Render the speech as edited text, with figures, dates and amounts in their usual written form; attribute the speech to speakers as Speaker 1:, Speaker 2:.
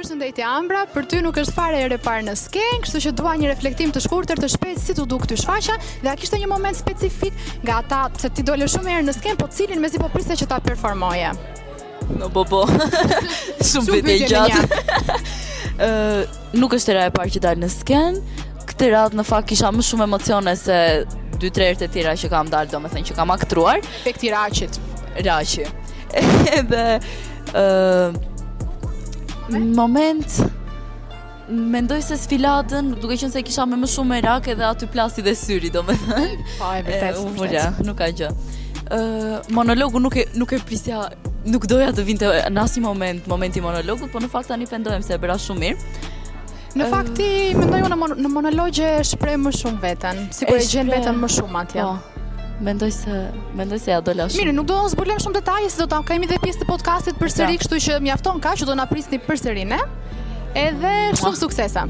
Speaker 1: Përshëndetje Ambra, për ty nuk është fare ere parë në skenë, kështu që dua një reflektim të shkurtër të shpejtë si t'u duk ty shfaqja, dhe a kishte një moment specifik nga ata se ti dole shumë herë në skenë, po cilin mezi po priste që ta performoje?
Speaker 2: No, po. Shumë pyetje gjatë. Nuk është era e parë që dal në skenë. Këtë radhë në fakt kisha më shumë emocione se 2-3 herët e tjera që kam dalë, domethënë që kam aktruar.
Speaker 1: Efekti Raqit.
Speaker 2: Raqi. Edhe moment mendoj se sfiladën, duke qenë se kisha më shumë merak edhe aty plasi dhe syri, domethënë.
Speaker 1: Po, e vërtet.
Speaker 2: Nuk ka gjë. Monologu nuk e prisja, nuk doja të vinte në asnjë momenti monologut, po në fakt tani pendohem se e bëra shumë mirë.
Speaker 1: Në fakt ti mendoj në monologje shpreh më shumë veten, sikur e gjen veten më shumë atje.
Speaker 2: Po. Mendoj se ja dola shumë.
Speaker 1: Mirë, nuk do të zbulojmë shumë detaje, se do ta kemi dhe pjesë të podcastit përsëri, kështu që mjafton kaq që do na prisni përsëri ne. Edhe shumë suksesa.